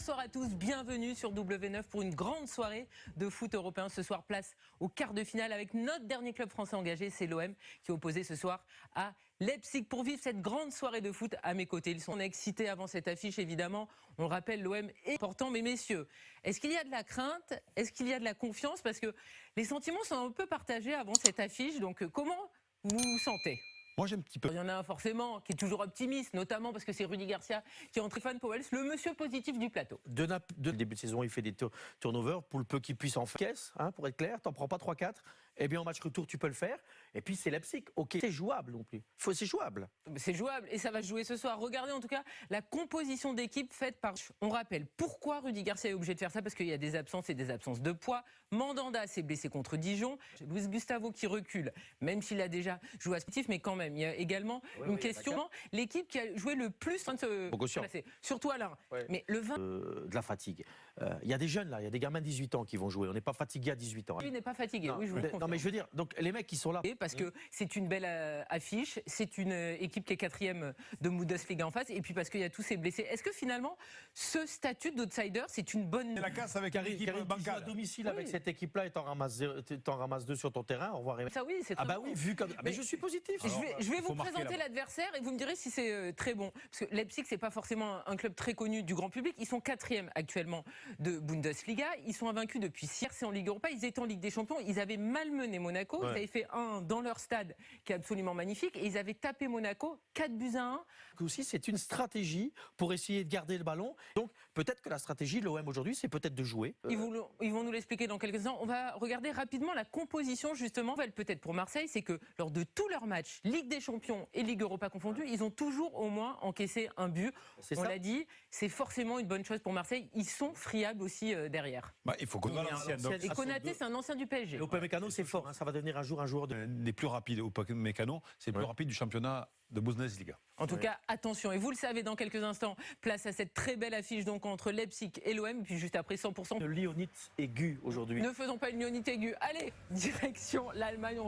Bonsoir à tous, bienvenue sur W9 pour une grande soirée de foot européen. Ce soir, place au quart de finale avec notre dernier club français engagé, c'est l'OM qui est opposé ce soir à Leipzig. Pour vivre cette grande soirée de foot à mes côtés, ils sont excités avant cette affiche évidemment. On le rappelle, l'OM est important, mais messieurs, est-ce qu'il y a de la crainte? Est-ce qu'il y a de la confiance? Parce que les sentiments sont un peu partagés avant cette affiche, donc comment vous vous sentez? Moi, j'ai un petit peu. Il y en a un forcément qui est toujours optimiste, notamment parce que c'est Rudy Garcia qui est entre Stéphane Powell, le monsieur positif du plateau. De début de saison, il fait des turnovers pour le peu qu'il puisse en faire. Caisse, pour être clair, t'en prends pas 3-4. Eh bien, en match retour, tu peux le faire. Et puis, c'est Leipzig. Ok, c'est jouable non plus. C'est jouable. C'est jouable et ça va se jouer ce soir. Regardez en tout cas la composition d'équipe faite par. On rappelle pourquoi Rudy Garcia est obligé de faire ça, parce qu'il y a des absences et des absences de poids. Mandanda s'est blessé contre Dijon. Luis Gustavo qui recule, même s'il a déjà joué à sportif, mais quand même, il y a également une question. L'équipe qui a joué le plus de se placer, surtout Alain. Ouais. Mais le 20. De la fatigue. Il y a des jeunes là, il y a des gamins de 18 ans qui vont jouer. On n'est pas fatigué à 18 ans. Lui n'est pas fatigué. Non, oui, je vous le confirme. non, mais je veux dire, donc les mecs qui sont là. Parce que c'est une belle affiche, c'est une équipe qui est 4e de Bundesliga en face, et puis parce qu'il y a tous ces blessés. Est-ce que finalement, ce statut d'outsider, c'est une bonne. C'est la casse avec l'équipe à domicile avec cette équipe-là et t'en ramasses 2 sur ton terrain. Au revoir. Ça oui, c'est très bah bon. oui, vu comme. Mais je suis positif. Alors, je vais vous présenter l'adversaire et vous me direz si c'est très bon. Parce que Leipzig, c'est pas forcément un club très connu du grand public. Ils sont 4e actuellement de Bundesliga. Ils sont invaincus depuis 6 ans. C'est en Ligue Europa. Ils étaient en Ligue des Champions. Ils avaient malmené Monaco. Ouais. Ils avaient fait 1 dans leur stade qui est absolument magnifique. Et ils avaient tapé Monaco 4-1. Aussi, c'est une stratégie pour essayer de garder le ballon. Donc, peut-être que la stratégie de l'OM aujourd'hui, c'est peut-être de jouer. Ils vont nous l'expliquer dans quelques instants. On va regarder rapidement la composition, justement. Peut-être pour Marseille, c'est que lors de tous leurs matchs, Ligue des Champions et Ligue Europa confondus, ils ont toujours au moins encaissé un but. On l'a dit, c'est forcément une bonne chose pour Marseille. Ils sont friables aussi derrière. Bah, il faut qu'on Et Konaté, c'est un ancien du PSG. Et Upamecano, c'est fort. Ça va devenir un joueur de. Les plus rapides au Mécano, c'est le plus rapide du championnat de Bundesliga. En tout cas, attention. Et vous le savez, dans quelques instants, place à cette très belle affiche donc entre Leipzig et l'OM. Puis juste après 100%. Le Lyonite aigu aujourd'hui. Ne faisons pas une Lyonite aiguë. Allez, direction l'Allemagne.